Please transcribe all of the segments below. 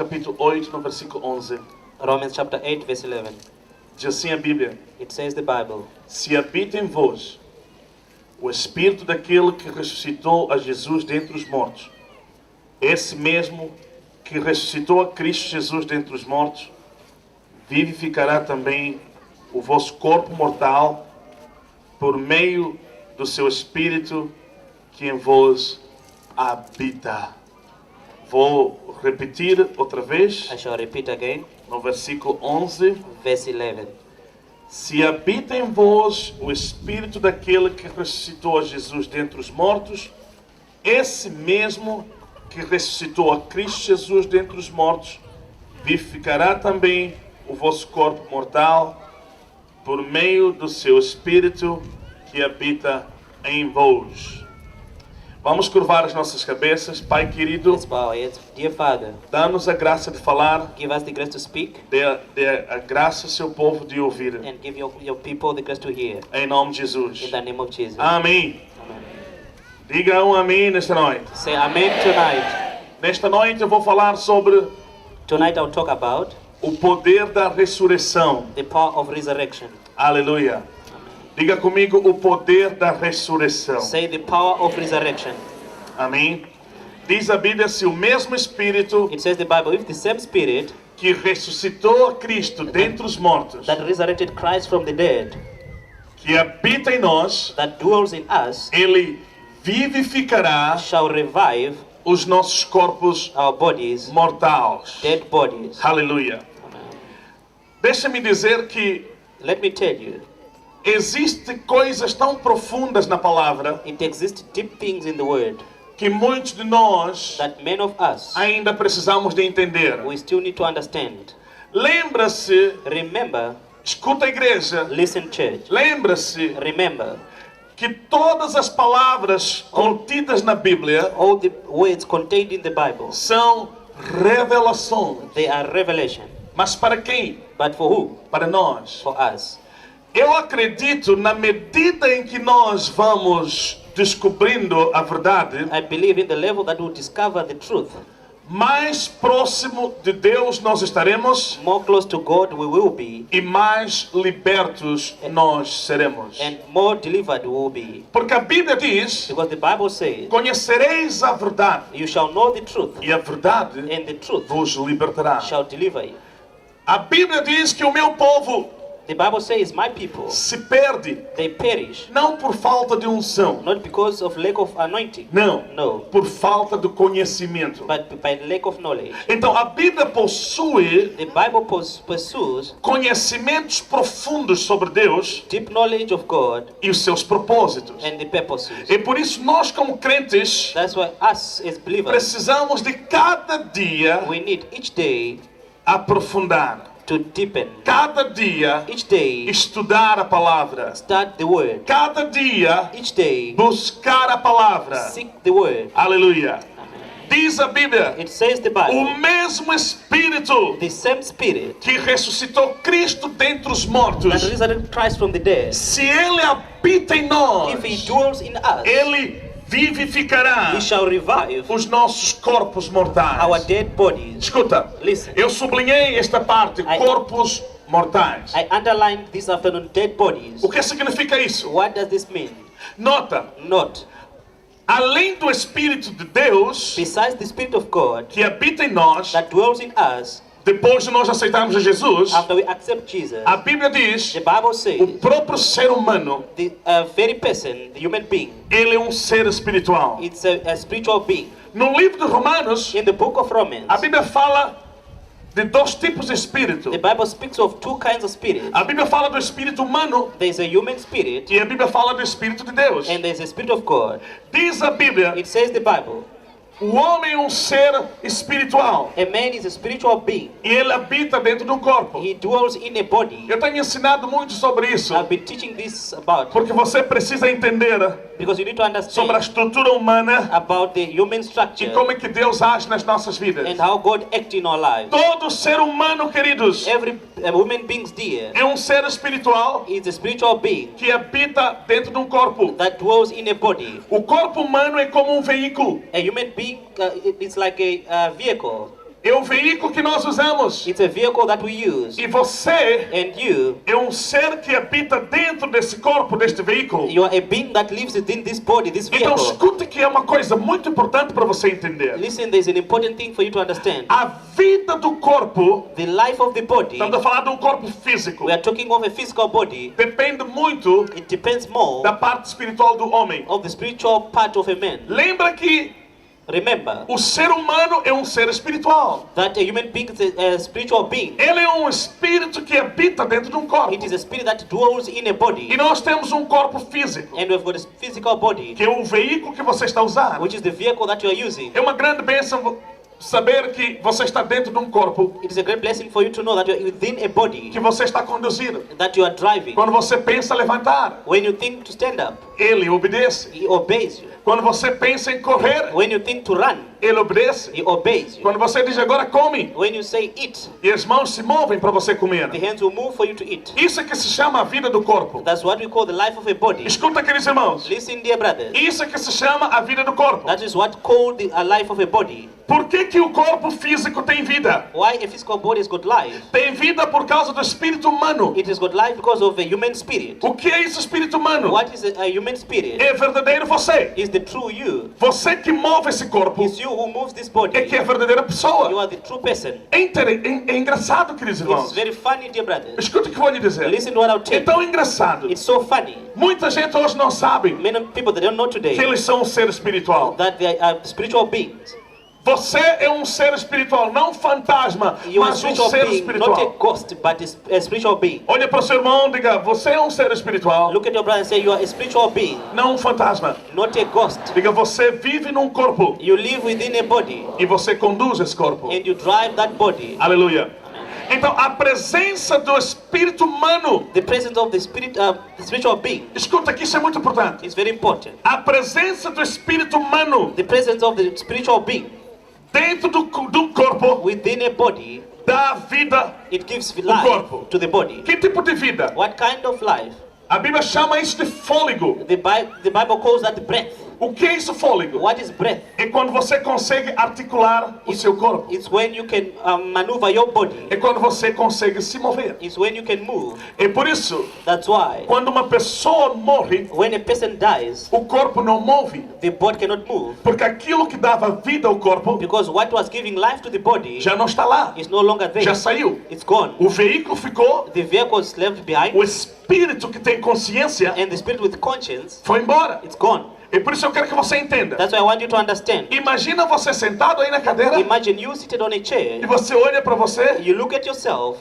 capítulo 8, no versículo 11. Romans chapter 8, verse 11. Diz assim a Bíblia: It says the Bible, se habita em vós o Espírito daquele que ressuscitou a Jesus dentre os mortos, esse mesmo que ressuscitou a Cristo Jesus dentre os mortos, vivificará também o vosso corpo mortal por meio do seu Espírito que em vós habita. Vou repetir outra vez, I shall repeat again, no versículo 11. verse 11. Se habita em vós o Espírito daquele que ressuscitou a Jesus dentre os mortos, esse mesmo que ressuscitou a Cristo Jesus dentre os mortos, vivificará também o vosso corpo mortal por meio do seu Espírito que habita em vós. Vamos curvar as nossas cabeças. Pai querido, Let's bow our heads. Dear Father, dá-nos a graça de falar, give us the grace to speak dê a graça ao seu povo de ouvir. and give your people the grace to hear. Em nome de Jesus. In the name of Jesus. Amém. Amen. Diga um amém nesta noite. Say amen tonight. Nesta noite eu vou falar sobre Tonight I'll talk about o poder da ressurreição. the power of resurrection. Aleluia. Diga comigo o poder da ressurreição. Say the power of resurrection. Amém. Diz a Bíblia, se o mesmo Espírito It says the Bible, if the same spirit que ressuscitou a Cristo dentre os mortos, that resurrected Christ from the dead, que habita em nós, that dwells in us, Ele vivificará shall revive os nossos corpos our bodies, mortais. dead bodies. Aleluia. Deixa-me dizer que Let me tell you, existem coisas tão profundas na palavra it exists deep things in the word que muitos de nós that many of us, ainda precisamos de entender. we still need to understand. Lembra-se, Remember, escuta a igreja, listen church, lembra-se remember, que todas as palavras contidas na Bíblia all the words contained in the Bible, são revelações. they are revelation. Mas para quem? But for who? Para nós. For us. Eu acredito, na medida em que nós vamos descobrindo a verdade, I believe in the level that we'll discover the truth, mais próximo de Deus nós estaremos more close to God we will be, e mais libertos nós seremos. and more delivered we will be. Porque a Bíblia diz: Because the Bible says, conhecereis a verdade you shall know the truth, e a verdade and the truth vos libertará. shall deliver you. A Bíblia diz que o meu povo The Bible says, my people, se perde they perish, não por falta de unção, not because of lack of anointing, não, no, por falta de conhecimento. but by lack of knowledge. Então a Bíblia possui The Bible pursues conhecimentos profundos sobre Deus deep knowledge of God e os seus propósitos. and the purposes. E por isso nós como crentes That's why us as believers, precisamos de cada dia we need each day aprofundar, to deepen, cada dia each day estudar a palavra, start the word, cada dia each day buscar a palavra. seek the word. Aleluia. Diz a Bíblia, It says the Bible, o mesmo Espírito the same spirit que ressuscitou Cristo dentre os that mortos, resurrected Christ from the dead, se Ele habita em nós, if he dwells in us, Ele vivificará he shall revive os nossos corpos our mortais. dead bodies. Escuta, Listen, eu sublinhei esta parte, corpos mortais. I underlined this afternoon, dead bodies. O que significa isso? What does this mean? Nota, Not, além do Espírito de Deus besides the Spirit of God que habita em nós, that dwells in us, depois de nós aceitarmos a Jesus, after we accept Jesus, a Bíblia diz, the Bible o says, próprio ser humano, the very person, the human being, ele é ser espiritual. it's a spiritual being. No livro de Romanos, In the book of Romans, a Bíblia fala de dois tipos de espírito. the Bible speaks of two kinds of spirits. A Bíblia fala do espírito humano There's a human spirit e a Bíblia fala do espírito de Deus. and there's a spirit of God. Diz a Bíblia, It says the Bible, o homem é ser espiritual a man is a spiritual being. e ele habita dentro de um corpo. He dwells in a body. Eu tenho ensinado muito sobre isso, I've been teaching this about, porque você precisa entender because you need to sobre a understand estrutura humana about the human e structure como é que Deus age nas nossas vidas. and how God acts in our lives. Todo ser humano, queridos, Every human being's dear é ser espiritual is a spiritual being que habita dentro de um corpo. that dwells in a body. O corpo humano é como um veículo. A human being, it's like a vehicle. é o veículo que nós usamos. It's a vehicle that we use. E você And you é um ser que habita dentro desse corpo, deste veículo. are a being that lives within this body, this Então vehicle. escute que é uma coisa muito importante para você entender. Listen, there's an important thing for you to understand. A vida do corpo, The life of the body, estamos a falar de um corpo físico, we are talking of a physical body. depende muito It depends more da parte espiritual do homem. of the spiritual part of a man. Lembra que Remember o ser humano é um ser espiritual. that a human being is a spiritual being. Ele é um espírito que habita dentro de um corpo. It is a spirit that dwells in a body. E nós temos um corpo físico, And we've got a physical body, que é o veículo que você está usando. which is the vehicle that you are using. É uma grande bênção saber que você está dentro de um corpo It is a great blessing for you to know that you are within a body que você está conduzindo. that you are driving. Quando você pensa levantar, When you think to stand up, ele obedece. he obeys you. Quando você pensa em correr, When you think to run, ele obedece. he obeys you. Quando você diz agora come, When you say eat, e as mãos se movem para você the comer. hands will move for you to eat. Isso é que se chama a vida do corpo. That's what we call the life of a body. Escuta, queridos irmãos. Listen, dear brothers. Isso é que se chama a vida do corpo. That is what called a life of a body. Por que que o corpo físico tem vida? Why a physical body has got life? Tem vida por causa do espírito humano. It has got life because of a human spirit. O que é esse espírito humano? What is a human spirit? É verdadeiro você. Is the true you. Você que move esse corpo It's you who moves this body. é que é a verdadeira You pessoa. are the true person. É engraçado, queridos It's irmãos. very funny, dear brothers. Escuta o que eu vou lhe dizer. Listen to what I'll tell É you. tão engraçado. It's so funny. Muita gente hoje não sabe Many people that don't know que today eles são um ser espiritual. that they are spiritual beings. Você é um ser espiritual, não um fantasma, You are a mas um spiritual ser being, not a espiritual. ghost, but a spiritual being. Olha para o seu irmão e diga, você é um ser espiritual, Look at your brother and say, you are a spiritual being, não um fantasma. not a ghost. Diga, você vive num corpo You live within a body e você conduz esse corpo. and you drive that body. Aleluia. Então, a presença do espírito humano, The presence of the spirit, the spiritual being escuta que isso é muito importante. is very important. A presença do espírito humano The presence of the spiritual being dentro do corpo within a body, dá vida. it gives corpo. life to the body. Que tipo de vida? What kind of life? A Bíblia chama isso de fôlego. The Bible calls that breath. O que é isso, fôlego? What is breath? É quando você consegue articular o seu corpo. It's when you can maneuver your body. É quando você consegue se mover. It's when you can move. É por isso, That's why quando uma pessoa morre, when a person dies, o corpo não move. the body cannot move Porque aquilo que dava vida ao corpo because what was giving life to the body já não está lá. is no longer there. Já saiu. It's gone. O veículo ficou, The vehicle is left behind, o espírito que tem consciência and the spirit with conscience, foi embora. it's gone. E por isso eu quero que você entenda. That's why I want you to understand. Imagina você sentado aí na cadeira Imagine you seated on a e chair, você olha para você you look at yourself,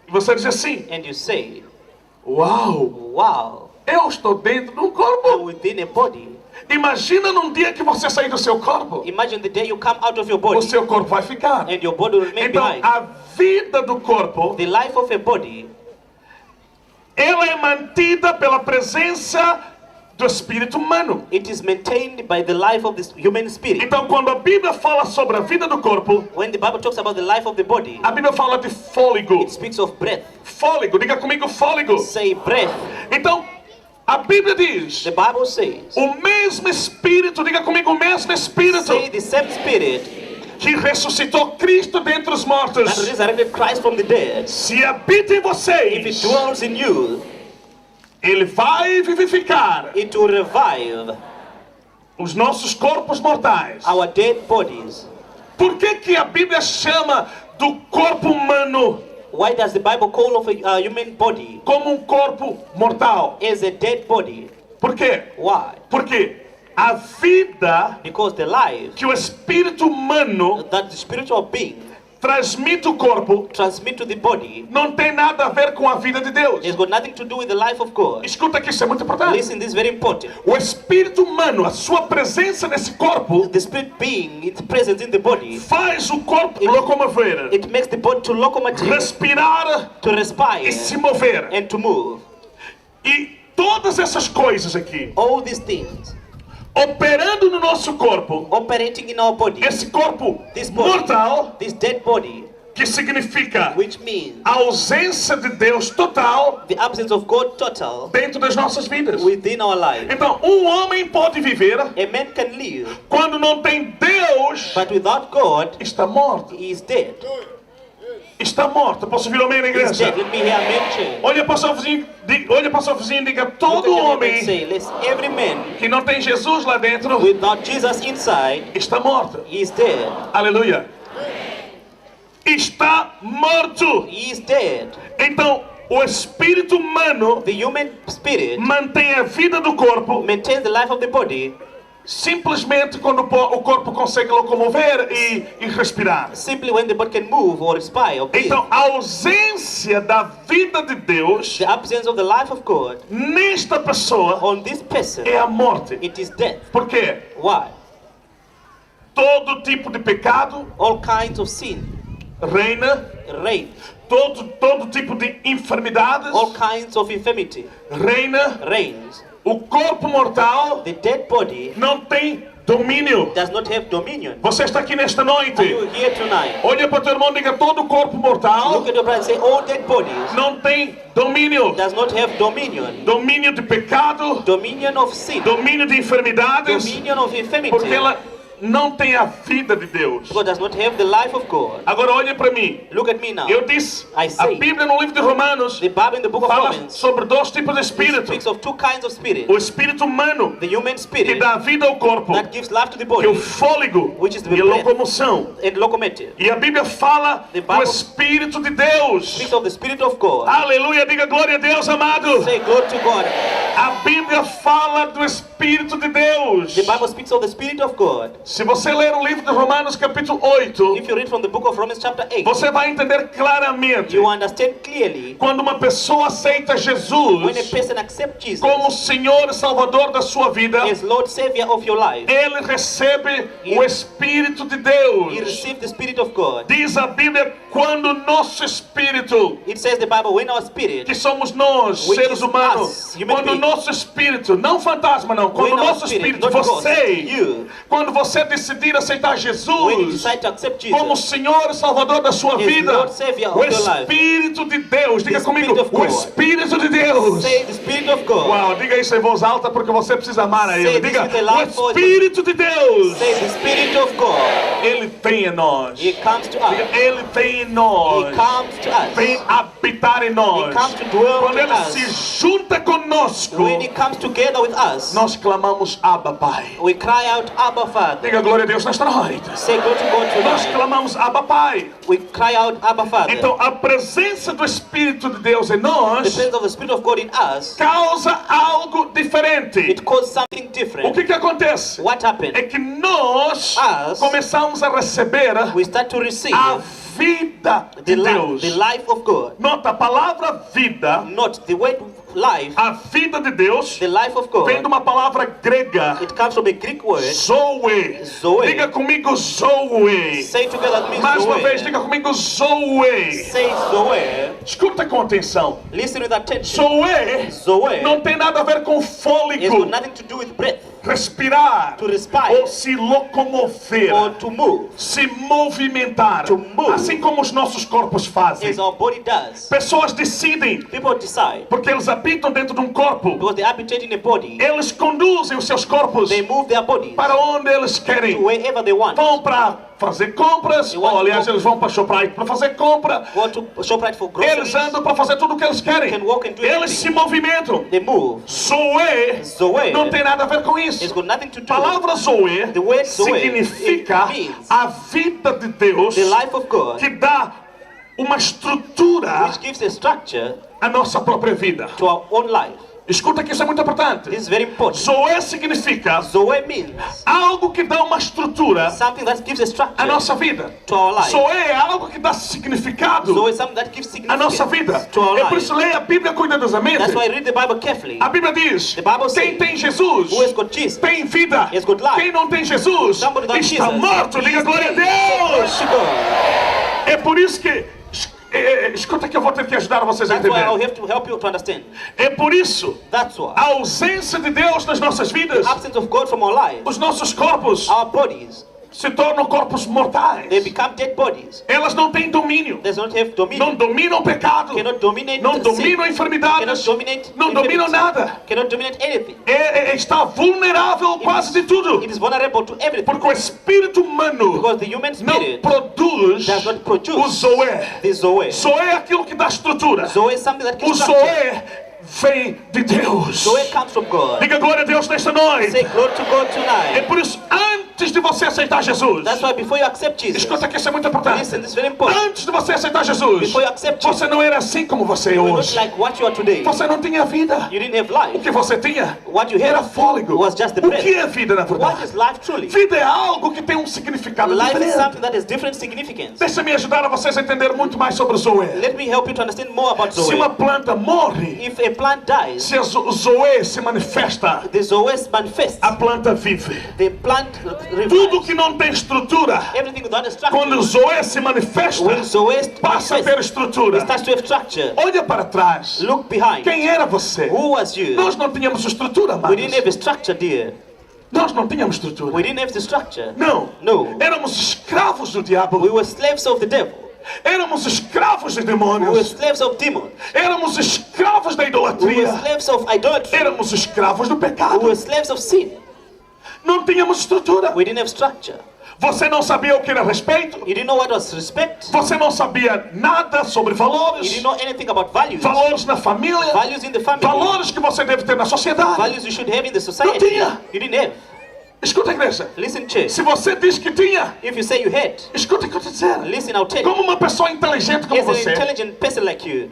e você diz assim: and you say, Uau, wow, eu estou dentro de um I'm corpo. within a body. Imagina num dia que você sair do seu corpo, Imagine the day you come out of your o body seu corpo vai ficar. and your body will remain Então behind. a vida do corpo, The life of a body, ela é mantida pela presença do espírito humano. it is maintained by the life of the human spirit. Então quando a Bíblia fala sobre a vida do corpo, When the Bible talks about the life of the body, a Bíblia fala de fôlego. it speaks of breath. Fôlego, diga comigo fôlego. Say breath. Então a Bíblia diz: The Bible says, o mesmo Espírito, diga comigo, o mesmo Espírito say the same spirit que ressuscitou Cristo dentre os that mortos, resurrected Christ from the dead, se habita em if it vocês, dwells in you, Ele vai vivificar it will revive os nossos corpos mortais. our dead bodies. Por que que a Bíblia chama do corpo humano Why does the Bible call of a human body como corpo mortal? as a dead body? Por quê? Why? Porque a vida Because the life que o espírito humano that the spiritual being transmite ao corpo transmit to the body não tem nada a ver com a vida de Deus. has got nothing to do with the life of God. Escuta que isso é muito importante. Listen, this is very important. O espírito humano, a sua presença nesse corpo, The spirit being, its presence in the body, faz o corpo locomover, it makes the body to locomotive, respirar to respire, e se mover. and to move. E todas essas coisas aqui, All these things operando no nosso corpo, operating in our body, esse corpo this body, mortal this dead body, que que significa which means a ausência de Deus total the absence of God total dentro das nossas vidas. within our life. Então, um homem pode viver A man can live, quando não tem Deus, but without God, está morto. he is dead. Está morto. Posso ouvir amém na He is igreja? dead. Let me hear amen, church. Olha para o seu vizinho, olha para o seu vizinho e diga: Look todo at your neighbor and homem say, let every man que não tem Jesus lá dentro without Jesus inside, está morto. he is dead. Aleluia. Está morto. He is dead. Então, o espírito humano The human spirit mantém a vida do corpo maintains the life of the body simplesmente quando o corpo consegue locomover e respirar. simply when the body can move or respire or breathe. Então, a ausência da vida de Deus The absence of the life of God nesta pessoa on this person, é a morte. it is death. Por quê? Why? Todo tipo de pecado All kinds of sin reina, reign. todo tipo de enfermidades All kinds of infirmity reina. reigns. O corpo mortal The dead body não tem domínio. does not have dominion. Você está aqui nesta Are noite. you here tonight? Olha para o teu irmão e diga: todo corpo mortal Look at your brother and say, all dead bodies não tem domínio. does not have dominion. Domínio de pecado, Dominion of sin. domínio de enfermidades, Dominion of infirmity. porque ela não tem a vida de Deus. God does not have the life of God. Agora olha para mim. Look at me now. Eu disse, I a say, Bíblia no livro de Romanos the Bible in the book of fala Romans sobre dois tipos de espírito. speaks of two kinds of spirit. O espírito humano, The human que spirit dá vida ao corpo, that gives life to the que é o body fôlego which is the e a breath. locomoção. and locomotive. E a Bíblia fala The do Bible Espírito de Deus. Speaks of the spirit of God. Aleluia, diga glória a Deus, amado. Say glory to God. A Bíblia fala do Espírito de Deus. The Bible speaks of the spirit of God. Se você ler o livro de Romanos capítulo 8, If you read from the book of Romans chapter 8, você vai entender claramente. you understand clearly Quando uma pessoa aceita when a Jesus person accepts Jesus como Senhor e Salvador da sua vida, as Lord Savior of your life, ele recebe o Espírito de he Deus. receives the spirit of God. Diz a Bíblia, quando nosso espírito, It says the Bible, when our spirit, que somos nós, Which seres is humanos, us, human quando beings. nosso espírito, não fantasma não, quando When our nosso spirit, espírito, not ghost, você, you, quando você decidir aceitar when you Jesus decide to accept como Jesus, Senhor e Salvador da sua As vida, Lord Savior of o your life. Espírito de Deus, diga The comigo, Spirit of o God. Espírito de Deus. say the spirit of God, Uau, diga isso em voz alta porque você precisa amar a Say Ele. this Diga, with a o loud voice. Espírito de Deus, say the spirit of God, Ele vem em nós. he comes to Diga, us, Ele vem em he nós. comes to Vem us, habitar em nós. he comes to dwell Quando in Ele us. se junta conosco, When he comes together with us, nós clamamos Abba, Pai. we cry out, Abba Father. Diga glória a Deus nesta noite. Say glory to God Nós tonight. clamamos Abba, Pai. We cry out, Abba Father. Então a presença do Espírito de Deus em The nós presence of the Spirit of God in us, causa algo diferente. it caused something O different. que acontece? What happened? É que nós Us, começamos a receber we start to receive a vida de Deus. the life of God. Nota, a palavra vida, Not the word life, a vida de Deus, the life of vem de God. uma palavra grega, It comes from a Greek word. zoe. Zoe. Diga comigo zoe. Say together with me, Mais uma Zoe. vez, diga comigo zoe. Say Zoe. Escuta com atenção. Listen with attention. Zoe Zoe não tem nada a ver com has fôlego, got nothing to do with breath, respirar, to respire, ou se locomover, or to move, se movimentar, To move. assim como os nossos corpos fazem. as our body does. Pessoas decidem, People decide, porque eles habitam dentro de um corpo, because they habitate in a body, eles conduzem os seus corpos they move their bodies para onde eles to querem. wherever they want. Vão para fazer compras, You want ou to aliás, go- eles vão para Shoprite para fazer compra. Go to ShopRite for Eles groceries. andam para fazer tudo o que eles querem. Can walk and do Eles anything. se movimentam. They move. Zoe Zoe não tem nada a ver com isso. has got nothing to do A palavra Zoe The word Zoe, significa it means a vida de Deus the life of God, que dá uma estrutura which gives a structure à nossa própria vida. to our own life. Escuta que isso é muito importante. This is very important. Zoe significa Zoe means algo que dá uma estrutura something that gives a à structure nossa vida. to our life. Zoe é algo que dá significado Zoe is something that gives à nossa significance vida. to our É por life. isso leia a Bíblia cuidadosamente. That's why I read the Bible carefully. A Bíblia diz: The Bible quem says, tem Jesus who has got Jesus tem vida. has got life. Quem não tem Jesus Somebody without está Jesus morto. is Diga glória a dead. Deus. Say glory to God. É por isso que escuta que eu vou ter que ajudar vocês a That's why I'll entender. have to help you to understand. É por isso That's why a ausência de Deus nas nossas vidas, absence of God from our lives, os nossos corpos our bodies se tornam corpos mortais. They become dead bodies. Elas não têm domínio. They don't have Não dominion. dominam o pecado. Cannot dominate Não sin. dominam a enfermidade. Cannot dominate Não dominam infirmity. nada. Cannot dominate anything. Está vulnerável quase de tudo. It is vulnerable to everything. Porque o espírito humano Because the human não spirit produz does not produce o Zoé. the Zoe. Zoé é aquilo que dá estrutura. Zoe is something that O gives structure. Zoé vem de Deus. Zoe comes from God. Diga glória a Deus nesta noite. Say glory to God É tonight. por isso, antes de você aceitar Jesus, That's why before you accept Jesus, escuta que isso é muito importante. listen, this is very important. Antes de você aceitar Jesus, Before you accept Jesus, você não era assim como você é you were not hoje. like what you are today. Você não tinha vida. You didn't have O life. que você tinha What you era had fôlego. was just the O breath. que é vida na What verdade? is life truly? Vida é algo que tem um significado Life is diferente. something that has different significance. Deixa-me ajudar a vocês a entender muito mais sobre o Zoé. Let me help you to understand more about Se Zoe. uma planta morre, If a plant dies, se o Zoé se manifesta, the Zoe manifests. a planta vive. The plant Tudo revives. que não tem estrutura, Everything without a quando o structure. Zoé se manifesta, When Zoe passa a ter manifests, estrutura. it starts to have structure. Olha para trás. Look behind. Quem era você? Who was you? Nós não tínhamos estrutura, We didn't amados. have a structure, dear. Nós não tínhamos estrutura. We didn't have the structure. Não. No. Éramos escravos do We diabo. were slaves of the devil. Éramos escravos de We were demônios. slaves of demons. Éramos escravos da We were idolatria. slaves of idolatry. Éramos escravos do We pecado. were slaves of sin. Não tínhamos estrutura. We didn't have structure. Você não sabia o que era respeito. You didn't know what was respect. Você não sabia nada sobre You valores. didn't know anything about values. Valores na família. Values in the family. Valores que você deve ter na sociedade. Values you should have in the society. tinha. You didn't have. Escuta, igreja. Listen, church. Se você diz que tinha, If you say you had, escuta o que eu estou dizendo. listen, I'll tell you. Como uma pessoa inteligente como As an você, intelligent person like you,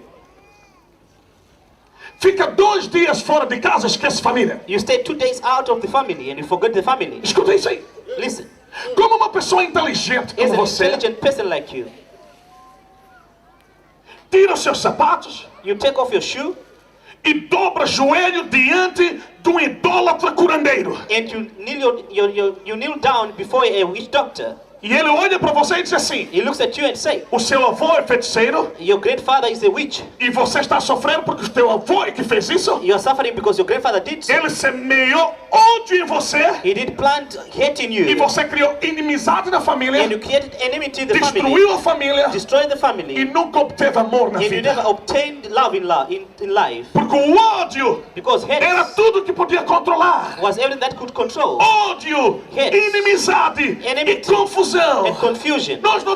fica 2 dias fora de casa, esquece família. you stay 2 days out of the family and you forget the family. Escuta isso aí. Listen, Como uma pessoa inteligente as como an você, intelligent person like you, tira os seus sapatos you take off your shoe e dobra joelho diante de um idólatra curandeiro. and you kneel down before a witch doctor. E ele olha para você e diz assim: He looks at you and say, o seu avô é feiticeiro your grandfather is a witch. e você está sofrendo porque o teu avô é que fez isso. You are suffering because your grandfather did so. Ele semeou ódio em você He did plant hate in e you, você criou inimizade na família, and you created enmity in the family, destruiu a família destroyed the e family, nunca obteve amor na and you never vida. obtained love in life. Porque o ódio Because era hate tudo que podia controlar. was everything that could control Ódio, Hate. inimizade e Enmity. confusão. and confusion. Nós não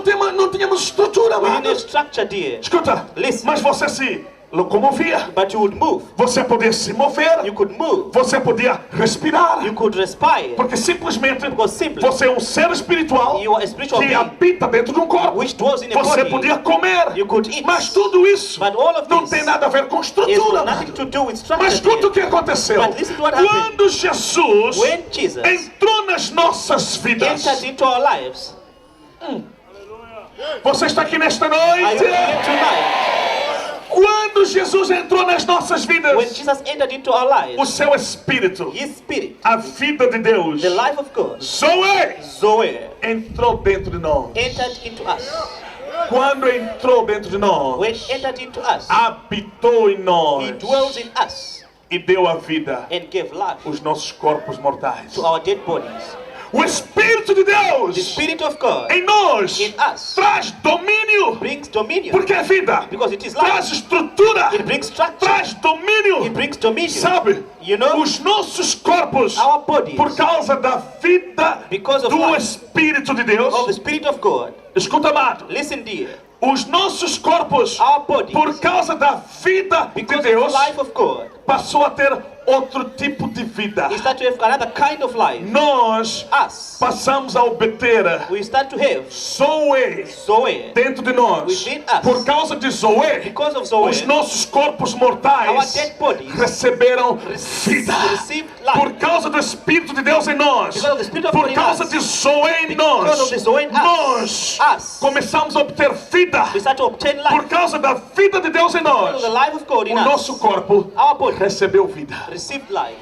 tínhamos estrutura, We didn't have amados. structure, dear. Escuta, Listen. mas você se locomovia, But you would move. você podia se mover, You could move. você podia respirar, You could respire. porque simplesmente Because simply, você é um ser espiritual you are a spiritual que being habita dentro de um corpo. which dwells in a Você body. podia comer, You could eat. mas tudo isso But all of não this tem nada a ver com It's estrutura. got nothing amado. to do with structure. Mas escuta o dear. que aconteceu. But listen to what happened. Quando Jesus When Jesus entrou nas nossas vidas, entered into our lives, você está aqui nesta are you noite? here tonight? Quando Jesus entrou nas nossas When vidas, Jesus entered into our o lives, seu Espírito, His Spirit, a vida de Deus, the life of God, Zoe, Zoe, entrou dentro de nós. entered into us. Quando entrou dentro de nós, When entered into us, habitou em nós He dwells in us e deu a vida and gave life aos nossos corpos mortais. to our dead bodies. O Espírito de The Deus Spirit of God em nós in us traz domínio, brings dominion porque é vida, because it is traz life. estrutura, It brings structure. traz domínio. It brings dominion. Sabe, You know, os nossos corpos, our bodies, por causa da vida because of do life, Espírito de Deus, of the Spirit of God. escuta, amado, Listen, dear. os nossos corpos, Our bodies, por causa da vida de because of Deus, the life of God, passou a ter outro tipo de vida. we start to have another kind of life. Nós Us, passamos a obter we start to have Zoe Zoe. dentro de nós. Within us. Por causa de Zoe, Because of Zoe, os nossos corpos our mortais dead bodies receberam vida. received life. Por causa do Espírito de Deus em nós, Because of the Spirit of por God in causa us. de Zoe em Because nós, of the Zoe in nós us. começamos a obter vida. We start to obtain Por life. causa da vida de Deus em Because of the nós, life of God in o us, nosso corpo our body recebeu vida. received life.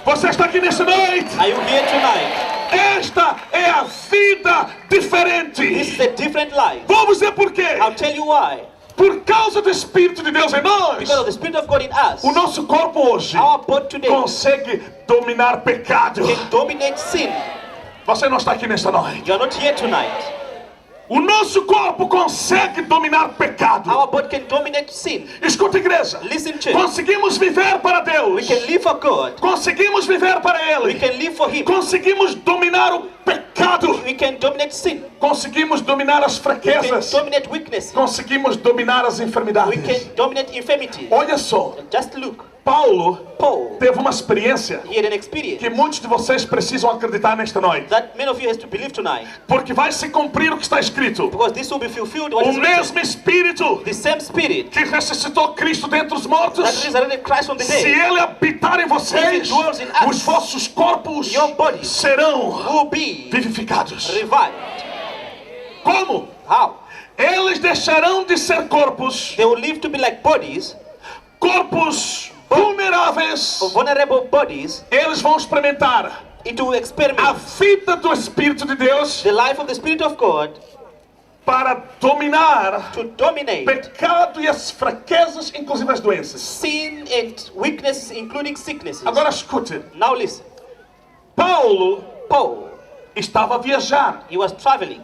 Você está aqui nesta noite? Are you here tonight? Esta é a vida diferente. This is a different life. Vamos dizer por quê? I'll tell you why. Por causa do Espírito de Deus em nós, Because of the Spirit of God in us, o nosso corpo hoje our body today consegue dominar pecado. can dominate sin. Você não está aqui nesta noite. You are not here tonight. O nosso corpo consegue dominar pecado. Our body can dominate sin. Escuta, igreja. Listen, church. Conseguimos viver para Deus. We can live for God. Conseguimos viver para We Ele. can live for Him. Conseguimos dominar o pecado. We can dominate sin. Conseguimos dominar as We can fraquezas. dominate weakness. Conseguimos dominar as We enfermidades. can dominate infirmity. Olha só, Just look. Paulo Paul, teve uma experiência he had an experience que muitos de vocês precisam acreditar nesta noite. that many of you has to believe tonight. Porque vai se cumprir o que está escrito. Because this will be fulfilled what O is written. mesmo Espírito The same Spirit que ressuscitou Cristo dentre os that mortos, resurrected Christ from the se dead Ele habitar em vocês, If it dwells in us, os vossos corpos your bodies serão will be vivificados. revived. Como? How? Eles deixarão de ser corpos, They will live to be like bodies, corpos vulneráveis. vulnerable bodies, Eles vão experimentar into a experiment vida do Espírito de Deus the life of the Spirit of God para dominar to dominate pecado e as fraquezas, inclusive as doenças. sin and weaknesses, including sicknesses. Agora escute, Now listen. Paulo Paul, estava a viajar he was traveling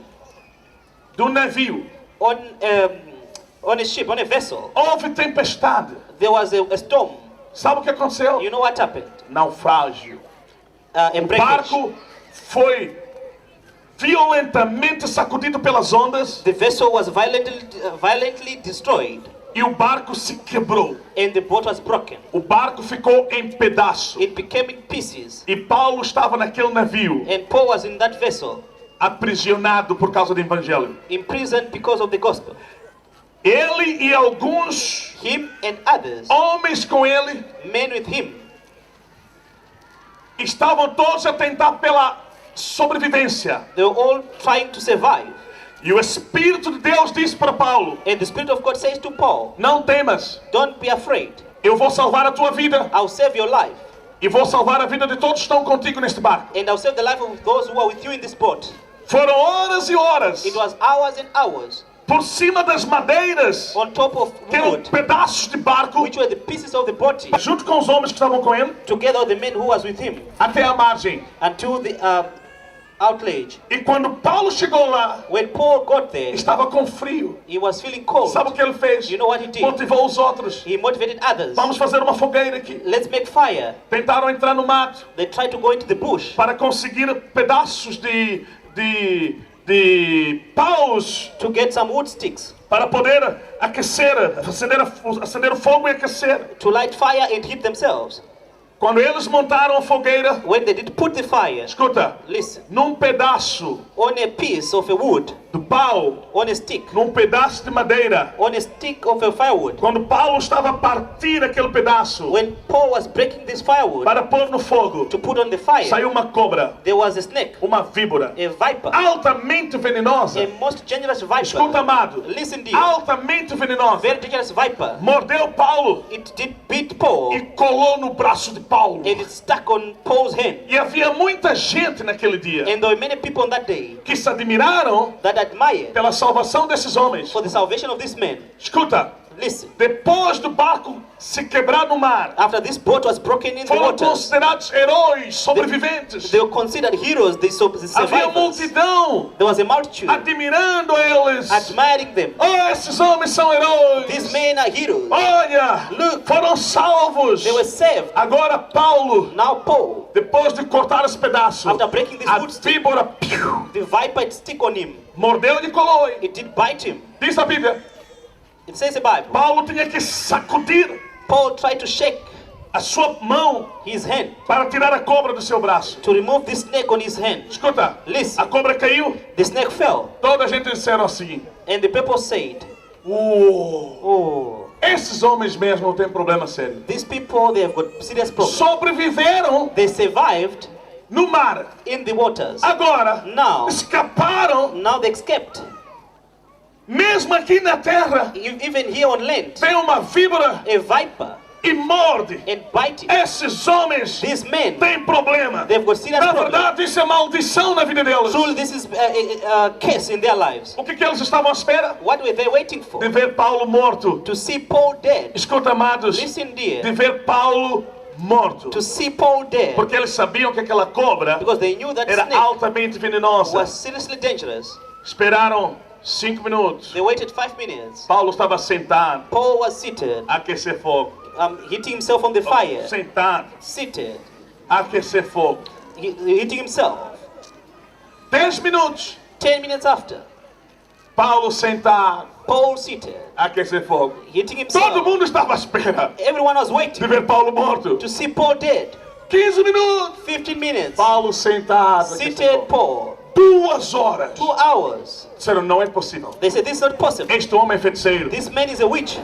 de um navio. on a ship, on a vessel. Houve tempestade. There was a storm. Sabe o que aconteceu? You know what happened? Naufrágio. A O breakage. barco foi violentamente sacudido pelas ondas The vessel was violently destroyed, e o barco se quebrou. and the boat was broken. O barco ficou em pedaços. It became in pieces, E Paulo estava naquele navio, and Paul was in that vessel, aprisionado por causa do evangelho. imprisoned because of the gospel. Ele e alguns Him and others, homens com ele men with him, estavam todos a tentar pela sobrevivência. they were all trying to survive. E o Espírito de Deus disse para Paulo: And the Spirit of God says to Paul, não temas, don't be afraid. eu vou salvar a tua vida I'll save your life, e vou salvar a vida de todos que estão contigo neste barco. and I'll save the life of those who are with you in this boat. Foram horas e horas It was hours and hours por cima das madeiras, on top of que eram wood, pedaços de barco, which were the pieces of the body, junto com os homens que estavam com ele, together with the men who was with him, até a margem. until the outrage. E quando Paulo chegou lá, When Paul got there, estava com frio. he was feeling cold. Sabe o que ele fez? You know what he did? Motivou os outros. He motivated others. Vamos fazer uma fogueira aqui. Let's make fire. Tentaram entrar no mato They tried to go into the bush para conseguir pedaços de paus to get some wood sticks para poder aquecer, acender o fogo e aquecer. to light fire and heat themselves. Quando eles montaram a fogueira, When they did put the fire, escuta, listen, num pedaço on a piece of a wood, do pau, on a stick, num pedaço de madeira, on a stick of a firewood, quando Paulo estava a partir aquele pedaço when Paul was breaking this firewood para pôr no fogo, to put on the fire, saiu uma cobra, there was a snake, uma víbora, a viper, altamente venenosa. a most dangerous Escuta, viper. amado, Listen, dear, altamente venenosa. very dangerous viper. Mordeu Paulo It did beat Paul, e colou no braço de Paulo. and it stuck on Paul's hand. E havia muita gente naquele dia And there were many people on that day que se admiraram that admired pela salvação desses homens. for the salvation of this man. Escuta, Listen, depois do barco se quebrar no mar, after this boat was broken in the foram waters, considerados heróis sobreviventes. they were considered heroes, the Havia survivors. multidão There was a multitude admirando eles. admiring them. Oh, esses homens são heróis. These men are heroes. Olha, Look, foram salvos. they were saved. Agora Paulo, Now Paul, depois de cortar esse pedaço, after breaking this a wood stick, víbora piu, the viper it stick on him. mordeu e colou. It did bite him. Diz a Bíblia, It says the Bible. Paulo tinha que sacudir Paul tried to shake a sua mão his hand para tirar a cobra do seu braço. to remove the snake on his hand. Escuta, Listen. a cobra caiu, The snake fell, toda a gente disseram assim: and the people said, "Oh, esses homens mesmo têm problema sério. these people, they have got serious problems. Sobreviveram They survived no mar, in the waters. agora Now, escaparam, now they escaped. mesmo aqui na terra. Even here on land, Vem uma víbora a viper e morde. and bite him. Esses homens These men, têm problema. they've got serious Na problems. verdade, isso é maldição na vida deles. Truly, this is a case in their lives. O que eles estavam à espera? What were they waiting for? De ver Paulo morto. To see Paul dead. Escuta, amados, Listen, de dear. ver Paulo morto. to see Paul dead, Porque eles sabiam que aquela cobra because they knew that era snake altamente venenosa. was seriously dangerous. Esperaram 5 minutos. They waited 5 minutes. Paulo estava sentado Paul was seated, a aquecer fogo. hitting himself on the fire. Sentado Seated, a aquecer fogo. hitting himself. 10 minutos. 10 minutes after, Paulo sentado Paul seated, a aquecer fogo. hitting Todo himself. mundo estava à espera Everyone was de waiting ver Paulo morto. to see Paul dead. 15 minutos. 15 minutes, Paulo sentado. a aquecer seated fogo. Paul. 2 horas. 2 hours. Disseram, não é possível. They said, this is not possible. Este homem é feiticeiro. This man is a witch.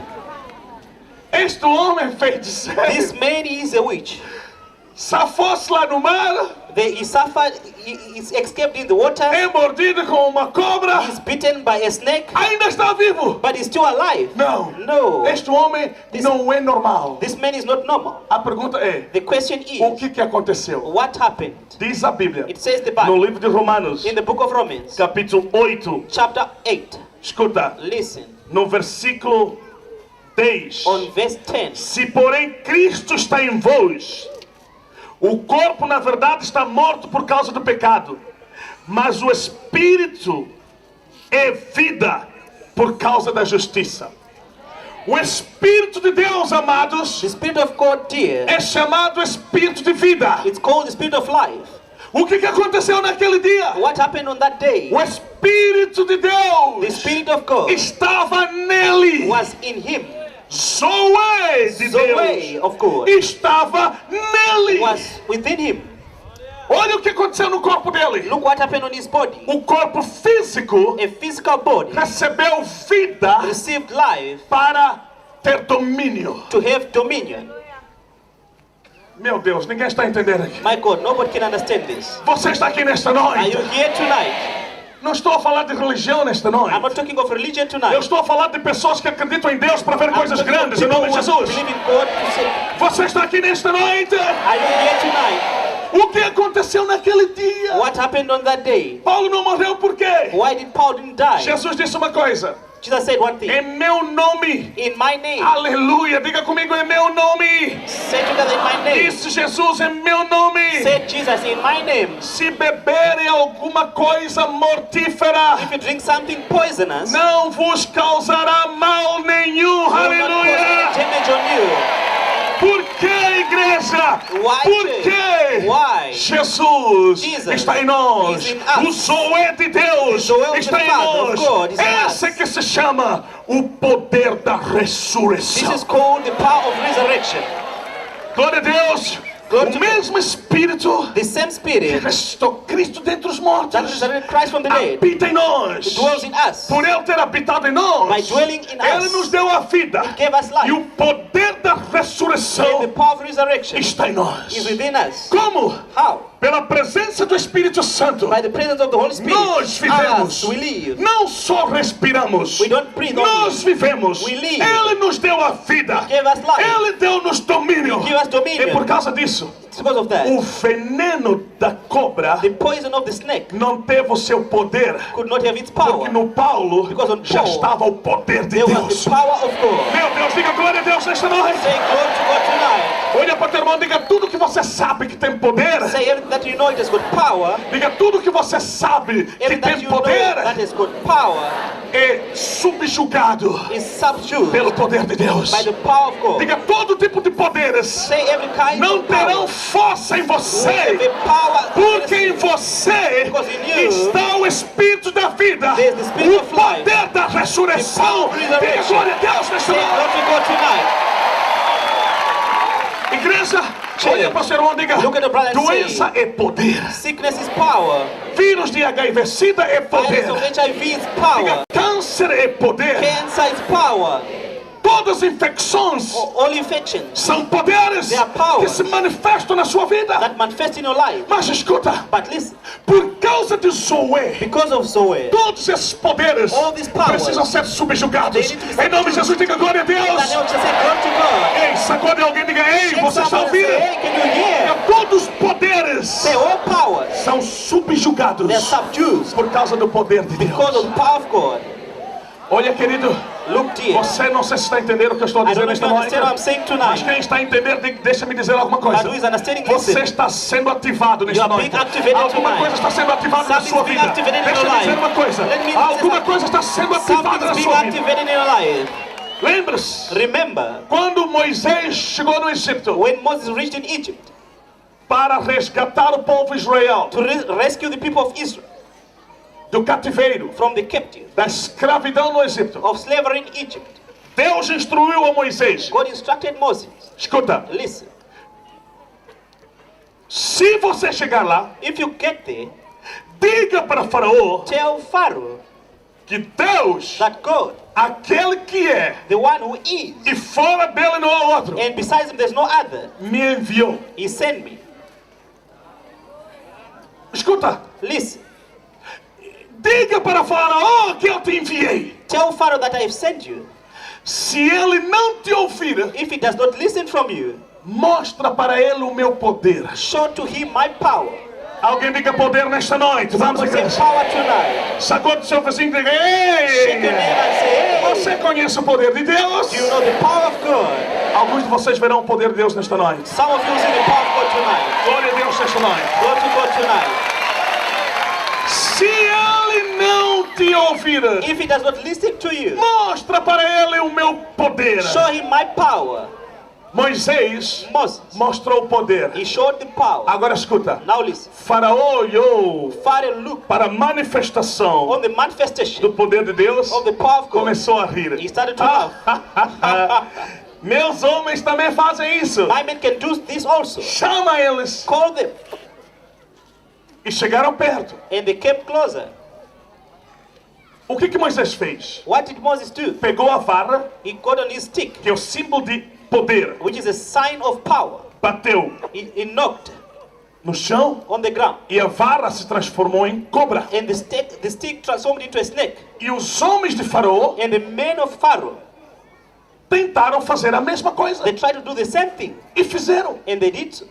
Este homem é feiticeiro. This man is a witch. Safou-se lá no mar. He suffered, he escaped in the water. É mordido com uma cobra. He's bitten by a snake, Ainda está vivo. but he's still alive. Não. No. Este homem não é normal. This man is not normal. A pergunta é, The question o is, que aconteceu? what happened? Diz a Bíblia, It says the no Bible, livro de Romanos, in the book of Romans, capítulo 8. chapter 8. Escuta, Listen, no versículo 10. on verse 10. Se porém Cristo está em vós, o corpo na verdade está morto por causa do pecado, mas o espírito é vida por causa da justiça. O Espírito de Deus, amados, The Spirit of God, dear, é chamado Espírito de vida. it's called the Spirit of life. O que aconteceu naquele dia? What happened on that day? O Espírito de The Deus Spirit of God estava nele. was in him. Zoe de Zoe Deus of God estava nele. was within him. Olha o que aconteceu no corpo dele. Look what happened on his body. O corpo físico A physical body recebeu vida received life para ter domínio. to have dominion. Meu Deus, ninguém está entendendo aqui. My God, nobody can understand this. Você está aqui nesta Are noite. you here tonight? Não estou a falar de religião nesta I'm noite. not talking of religion Eu tonight. estou a falar de pessoas que acreditam em Deus para ver I'm coisas talking of grandes em people nome de who Jesus. believe in God to say, Você está aqui nesta noite. are you here tonight? O que aconteceu naquele dia? What happened on that day? Paulo não morreu por quê? Why did Paul didn't die? Jesus disse uma coisa. Jesus said one thing. Em meu nome. In my name. Aleluia. Diga comigo, em meu nome. Say together, in my name. Disse Jesus, em meu nome. Said Jesus, in my name. Se beberem alguma coisa mortífera, If you drink something poisonous, não vos causará mal nenhum. will not cause Aleluia. any damage on you. Por que, igreja? Why? Por que? Why? Jesus Jesus está em nós. is in us. O Zoé de Deus The Zoé of está the em Father nós. of God is in Essa us. que se chama o poder da This ressurreição. is called the power of resurrection. Glória a Deus. Glória O a mesmo Espírito The same que Spirit ressuscitou Cristo dentre os mortos that resurrected Christ from the dead habita em nós. dwells in us. Por Ele ter habitado em nós, By dwelling in Ele us, nos deu a vida. gave us E life. o poder da And the ressurreição power of resurrection está em nós. is within us. Como? How? Pela presença do Espírito Santo, By the presence of the Holy Spirit. nós vivemos. Us, we live. Não só respiramos. We don't breathe Nós only. vivemos. We live. Ele nos deu a vida. He gave us life. Ele deu-nos domínio. He gave us dominion. E por causa disso, It's because of that. o veneno da cobra The poison of the snake não teve o seu poder. could not have its Porque power. no Paulo Because on já Paul, estava o poder de There was Deus. the power of God. Meu Deus, diga glória a Deus nesta noite. Say glory to God tonight. Olha para o teu irmão, diga tudo que você sabe que tem poder. Say everything that you know it has got power. Diga tudo que você sabe que Everything that tem you know poder that has got power é subjugado is subdued pelo poder de Deus. by the power of God. Diga todo tipo de poderes Say every kind não of power. terão força em Will você, have a power. porque em você Because in you está o Espírito da vida, there is the Spirit o of life, poder da ressurreição. the power of Diga resurrection. glória a Deus nesta Say glory noite. to God tonight. Igreja, olha para o seu irmão, diga Look at the brother and doença é poder, Sickness is power. vírus de HIV, SIDA é poder, Virus of HIV is diga power. câncer é poder, Cancer is power. todas as infecções All infections são poderes They are powers que se manifestam na sua vida. that manifest in your life. Mas escuta, But listen, por causa de Zoé, because of Zoe, todos esses poderes all these powers precisam ser subjugados. They need to be Em nome de Jesus, diga glória a in the name Deus. of Jesus, say glory to God. Ei, sacode alguém, diga, ei, Shake você está someone and say, ouvindo? hey, can you hear? Todos os poderes Say all powers, são subjugados they're subdued por causa do poder de because of Deus. the power of God. Olha, querido, Look, dear. você não sei se está entendendo o que eu estou I don't dizendo know if nesta you understand what I'm noite. saying Mas tonight. quem está entendendo, deixa-me dizer alguma coisa. But who is understanding, Você listen. está sendo ativado nesta You are noite. being activated Alguma tonight. coisa está sendo ativada na Something's sua being vida. activated in Deixa your eu dizer life. uma coisa. Let me Alguma say coisa está sendo ativada na Something's being sua vida. activated in your life. Lembre-se, Remember, quando Moisés chegou no Egito when Moses reached in Egypt para resgatar o povo Israel to rescue the people of Israel do cativeiro, from the captive da escravidão no Egito, of slavery in Egypt, Deus instruiu a Moisés. God instructed Moses, Escuta, listen, se você chegar lá, if you get there, diga para Faraó tell Pharaoh que Deus, that God, aquele que é, the one who is, e fora dele não há outro, and besides him there's no other, me enviou. he sent me. Escuta, Listen, diga para Faraó que eu te enviei. tell Pharaoh that I have sent you. Se ele não te ouvir, If he does not listen from you, mostra para ele o meu poder. show to him my power. Alguém diga poder nesta noite. Vamos, Say igreja. power tonight. Sacode o seu vizinho e diga: Shake your neighbor ei! and say, hey, Você conhece o poder de Deus? do you know the power of God? Alguns de vocês verão o poder de Deus nesta noite. Some of you see the power of God tonight. Glória a Deus nesta noite. Go to God tonight. Se ele não te ouvir, If he does not listen to you, mostra para ele o meu poder. show him my power. Moisés Moses, mostrou o poder. he showed the power. Agora escuta. Now listen. Faraó olhou Pharaoh looked para a manifestação on the manifestation do poder de Deus, of the power of God. começou a rir. He started to laugh. Meus homens também fazem isso. My men can do this also. Chama eles. Call them. E chegaram perto. And they came closer. O que Moisés fez? What did Moses do? Pegou a vara, He got on his stick, que é o símbolo de poder, which is a sign of power. bateu He knocked no chão on the ground. e a vara se transformou em cobra. And the stick transformed into a snake. E os homens de Faraó And the men of Pharaoh, tentaram fazer a mesma coisa. they tried to do the same thing. E fizeram. And they did so.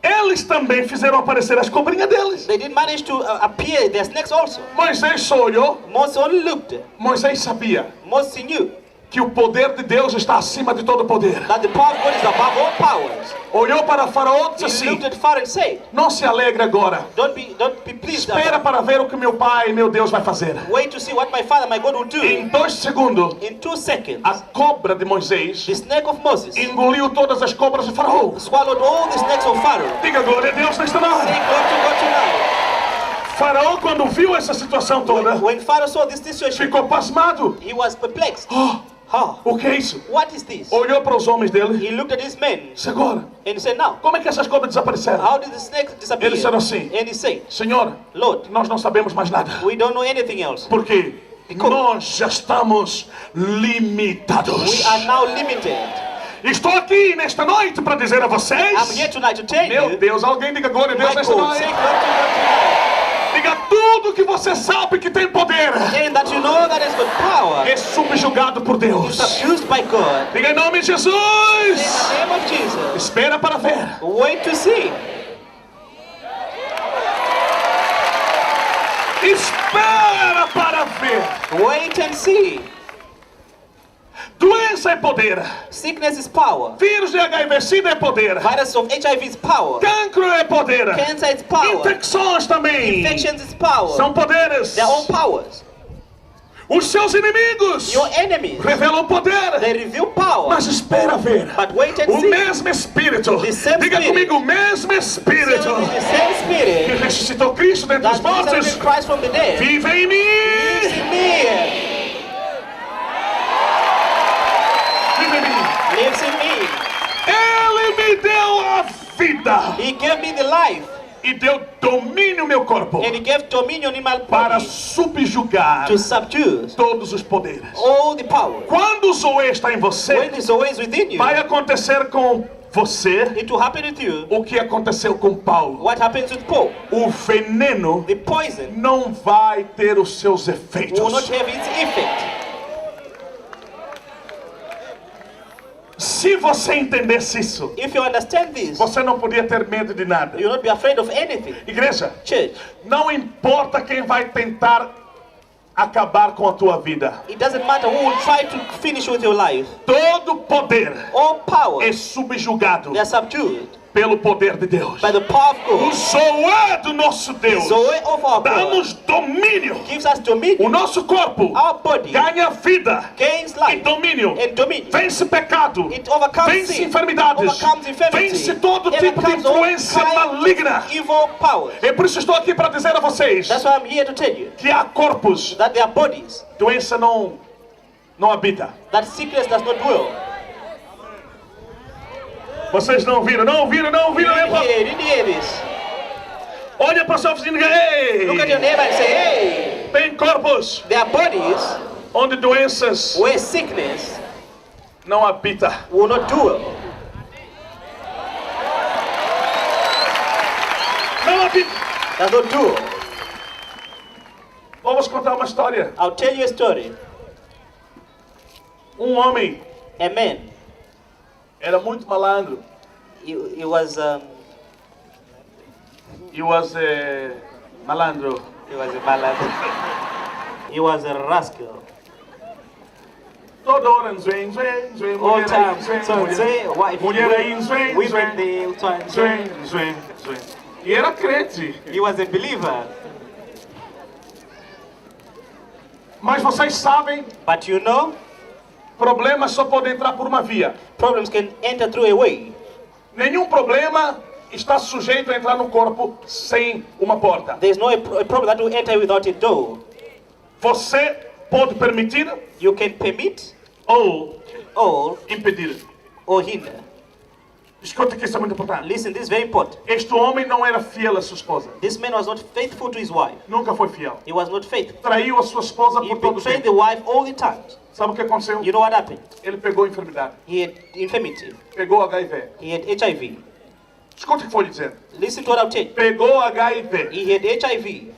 Eles também fizeram aparecer as cobrinhas deles. They did manage to appear their snakes also. Moisés só olhou. Moses only looked. Moisés sabia Moses knew que o poder de Deus está acima de todo poder. that the power of God is above all powers. Olhou para Faraó e disse He assim: looked at Pharaoh and said, não se alegre agora. don't be pleased. Espera para ver o que meu pai e meu Deus vai fazer. Wait to see what my father, my God, will do. Em 2 segundos, In 2 seconds, a cobra de Moisés the snake of Moses engoliu todas as cobras de Faraó. swallowed all the snakes of Pharaoh. Diga glória a Deus nesta Say noite. glory to God tonight. Faraó, quando viu essa situação toda, When Pharaoh saw this situation, ficou pasmado. he was perplexed. Oh, Huh? o que é isso? What is this? Olhou para os homens dele. He looked at his men Disse agora, and he said, now, como é que essas cobras desapareceram? how did the snakes disappear? Eles disseram assim: And he said, Senhor, Lord, nós não sabemos mais nada. we don't know anything else. Porque Because- nós já estamos limitados. We are now limited. Estou aqui nesta noite para dizer a I'm vocês. here tonight to tell Meu you, Deus, alguém diga glória a Deus my nesta God, say noite. glory to God tonight. Diga tudo que você sabe que tem poder. Saying that you know that has got power É subjugado por is Deus. subdued by God. Diga em nome de In Jesus. the name of Jesus. Espera para ver. Wait to see. Espera para ver. Wait and see. Doença é poder. Sickness is power. Vírus de HIV/SIDA é poder. Virus of HIV is power. Cancro é poder. Cancer is power. Infecções também. Infections is power. São poderes. Their own powers. Os seus inimigos Your enemies, revelam poder. they reveal power. Mas espera ver. But wait and O see. mesmo Espírito. The same Diga Spirit. comigo, o mesmo Espírito Same with the same que spirit ressuscitou Cristo dentre that os mortos resurrected Christ from the dead vive em lives mim. in me. Vive em mim. Lives in me. Ele me deu a vida He gave me the life e deu domínio ao meu corpo and he gave dominion in my para body subjugar to subdue todos os poderes. all the power. Quando o Zoe está em você, When this always within you, vai acontecer com você it will happen with you. o que aconteceu com Paulo. What happens with Paul? O veneno The poison não vai ter os seus efeitos. will not have its effect. Se você entendesse isso, If you understand this, você não podia ter medo de nada. you will not be afraid of anything. Igreja, Church, não importa quem vai tentar acabar com a tua vida. It doesn't matter who will try to finish with your life. Todo poder All power, é subjugado they are subdued pelo poder de Deus. by the power of O God. Zoé do nosso Deus Zoe of our God dá-nos domínio. gives us O dominion. nosso corpo Our body ganha vida gains e life domínio. and dominion. Vence pecado, It overcomes vence sin, enfermidades, overcomes infirmity, vence todo it tipo de overcomes all influência kind maligna. of evil powers. E por isso estou aqui para dizer a vocês That's why I'm here to tell you que há corpos, that their bodies, doença não habita. that sickness does not dwell. Vocês não ouviram, não ouviram, não ouviram. Didn't hear this. Olha para o seu vizinho e diga, ei, Look at your neighbor and say, hey, tem corpos their bodies onde doenças where sickness não habita. will not dwell. Não habita. Does not dwell. Vamos contar uma história. I'll tell you a story. Homem A man, era muito malandro. he was He was malandro. he was a ballad. He was a rascal. Toda hora, nzuen, nzuen, nzuen, All mulher time. aí, nzuen, So mulher. say, wife, Mulher aí, nzuen, women nzuen, they try. nzuen, nzuen, nzuen. E era crente. He was a believer. Mas vocês sabem, But you know, problemas só podem entrar por uma via. problems can enter through a way. Nenhum problema está sujeito a entrar no corpo sem uma porta. There's no a problem that will enter without a door. Você pode permitir You can permit ou or impedir. hinder. Escuta que isso é muito importante. Listen, this is very important. Este homem não era fiel à sua esposa. This man was not faithful to his wife. Nunca foi fiel. He was not faithful. Traiu a sua esposa He por todo o betrayed tempo. the wife all the time. Sabe o que aconteceu? You know what happened? Ele pegou a enfermidade. He had infirmity. Pegou HIV. He had HIV. Escuta o que foi lhe dizer. Listen to what I'll tell you. Pegou HIV. He had HIV.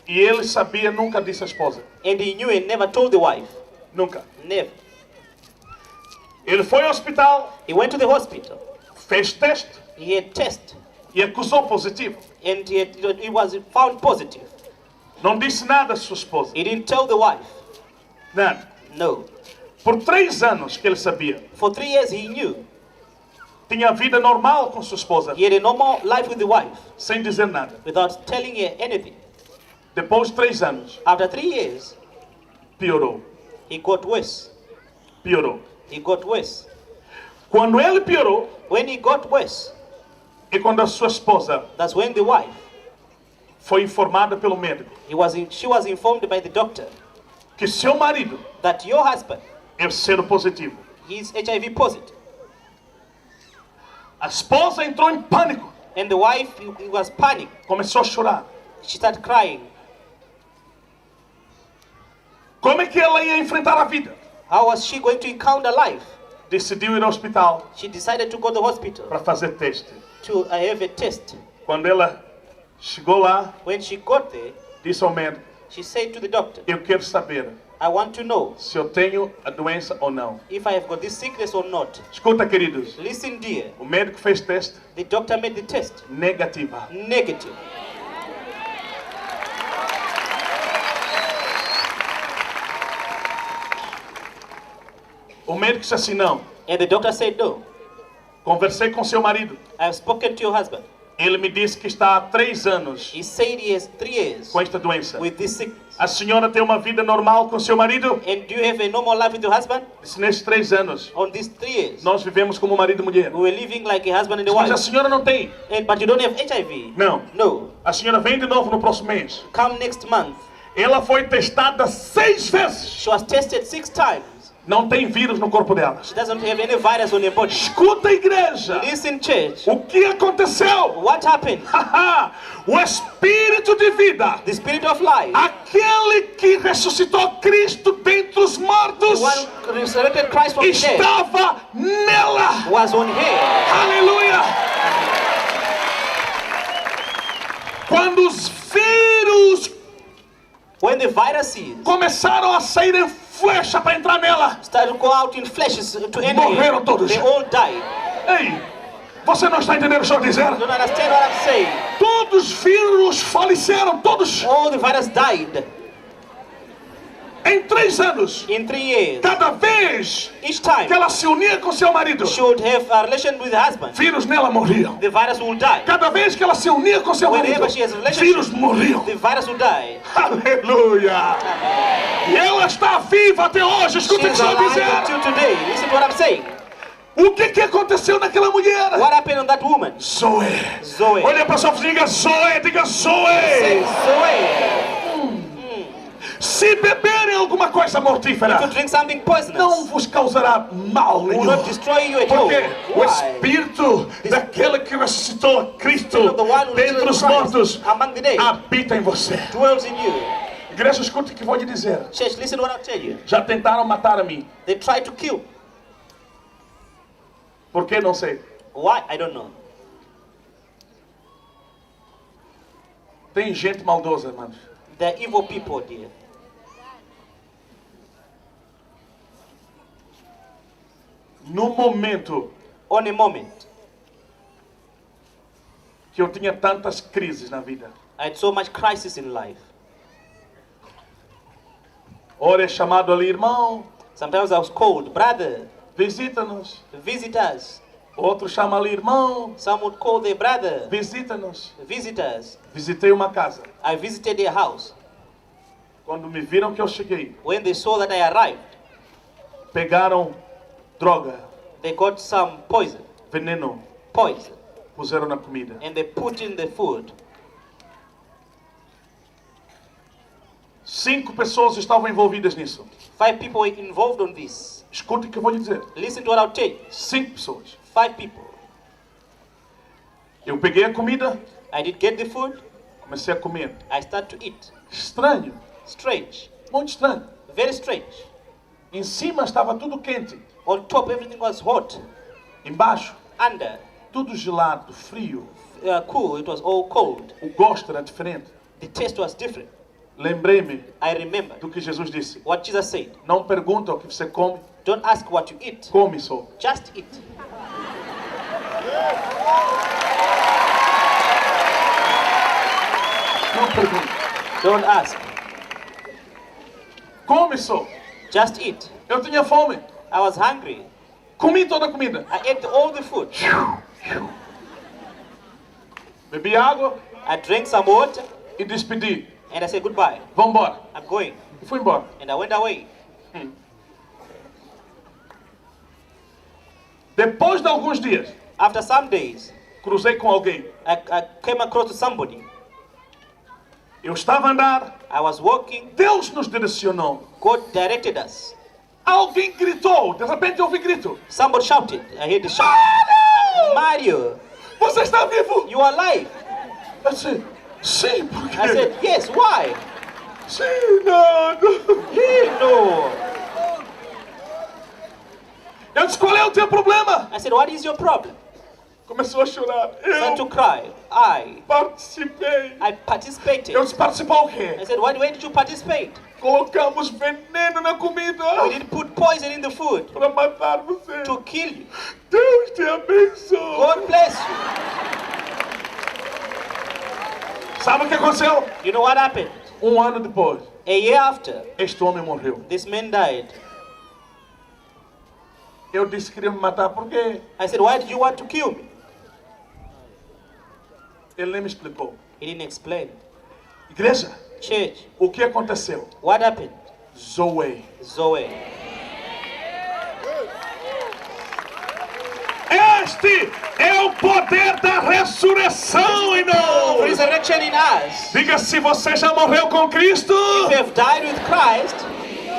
E ele sabia, nunca disse à esposa. And he knew and never told the wife. Nunca. Never. Ele foi ao hospital, He went to the hospital. fez teste He had test. e acusou positivo. And he was found positive. Não disse nada à sua esposa. He didn't tell the wife. Nada. No. Por 3 anos que ele sabia. For 3 years he knew. Tinha vida normal com sua esposa, He had a normal life with the wife sem dizer nada. without telling her anything. Depois de 3 anos, After 3 years, piorou. he got worse. Piorou. He got worse. Quando ele piorou, When he got worse, e quando a sua esposa that's when the wife, foi informada pelo médico she was informed by the doctor que seu marido that your husband é seropositivo. is HIV positive. A esposa entrou em pânico, And the wife he was panicked. começou a chorar. She started crying. Como é que ela ia enfrentar a vida? How was she going to encounter life? Decidiu ir ao hospital She decided to go to the hospital para fazer teste. to have a test. Quando ela chegou lá, When she got there, disse ao médico: she said to the doctor, eu quero saber I want to know se eu tenho a doença ou não. if I have got this sickness or not. Escuta, queridos, Listen, dear. o médico fez teste, The doctor made the test negativa. negative. O médico disse assim: não. And the doctor said, no, Conversei com seu marido. I have spoken to your husband. Ele me disse que está há 3 anos He said he has 3 years com esta doença. with this sickness. A senhora tem uma vida normal com seu marido? And do you have a normal life with your husband? Disse: nesses 3 anos, On these 3 years, nós vivemos como marido e mulher. we were living like a husband and a Mas a wife. senhora não tem. But you don't have HIV? Não. No. A senhora vem de novo no próximo mês. Come next month. Ela foi testada 6 vezes. She was tested 6 times. Não tem vírus no corpo dela. She doesn't have any virus on her body. Escuta, igreja. Listen, church. O que aconteceu? What happened? O Espírito de vida, The spirit of life, aquele que ressuscitou Cristo dentre os mortos, the one who resurrected Christ from the dead, estava nela. was on her. Aleluia! Quando os vírus When the viruses começaram a sair em flecha para entrar nela, started to go out in flashes to enter her, Morreram todos. they all died. ei, Você não está entendendo o que eu estou dizendo? Don't understand what I'm saying? Todos os vírus faleceram, todos. All the virus died Em 3 anos. in 3 years. Cada vez Each time que ela se unia com seu marido, should have a relation with the husband, vírus nela morriam. the virus will die. Cada vez que ela se unia com seu marido, Whenever she has a relationship, vírus morriam. the virus will die. Aleluia! E ela está viva até hoje. Escuta o que She's eu estou alive dizendo. until today. Listen to what I'm saying. O que aconteceu naquela mulher? What happened on that woman? Zoe. Zoe. Olha para sua diga Zoe, diga Say Zoe. Zoe. Se beberem alguma coisa mortífera, To drink something não poisonous vos causará mal will nenhum. not destroy you at all. Porque o Why? Espírito daquele que ressuscitou a Cristo Of the one who dentre os raised mortos Christ among the dead habita em você. dwells in you. Igreja, escute o que vou lhe dizer. Church, listen to what I'll tell you. Já tentaram matar a mim. They tried to kill. Por que? Não sei. Why? I don't know. Tem gente maldosa, irmãos. They're evil people, dear. No momento On a moment, que eu tinha tantas crises na vida, I had so much crisis in life. ora é chamado ali, irmão, Sometimes I was called, brother, visita-nos. visit us. Outro chama ali, irmão, Some would call their brother, visita-nos. visit us. Visitei uma casa. I visited their house. Quando me viram que eu cheguei, When they saw that I arrived, pegaram droga, they got some poison, veneno, puseram na comida. and they put in the food. 5 pessoas estavam envolvidas nisso. 5 people were involved on this. Escute o que eu vou lhe dizer. Listen to what I'll tell you. 5 pessoas. 5 people. Eu peguei a comida, I did get the food. comecei a comer. I started to eat. Estranho, Strange. muito estranho. Very strange. Em cima estava tudo quente. On top, everything was hot. Embaixo, Under, tudo gelado, frio. cool. It was all cold. O gosto era diferente. The taste was different. Lembrei-me I remember do que Jesus disse. what Jesus said. Não pergunta o que você come, Don't ask what you eat. come só. Just eat. Não pergunta, Don't ask. come só. Just eat. Eu tinha fome, I was hungry. comi toda a comida. I ate all the food. Bebi água I drank some water e despedi. and I said goodbye. Vamos embora. I'm going. E fui embora. And I went away. Depois de alguns dias, After some days, cruzei com alguém. I came across to somebody. Eu estava a andar, I was walking. Deus nos direcionou. God directed us. Alguém gritou, de repente eu ouvi grito. Somebody shouted. I heard the shout. Mario, Você está vivo? you are alive. Eu disse, sim, por quê? I said, yes, why? Sim, não. No. Eu disse, qual é o teu problema? I said, what is your problem? Começou a chorar. Started to Eu cry. I participei. participated. Eu disse, participar o quê? I said, where did you participate? Colocamos veneno na comida We did put poison in the food para matar você. to kill you. Deus te abençoe. God bless you. Sabe o que aconteceu? You know what happened? Um ano depois, A year after, este homem morreu. this man died. Eu disse que queria me matar porque I said, why did you want to kill me? ele nem me explicou. He didn't explain. Igreja, Church, o que aconteceu? what happened? Zoe. Zoe. Este é o poder da ressurreição em nós. Resurrection in us. Diga, se você já morreu com Cristo, If you have died with Christ,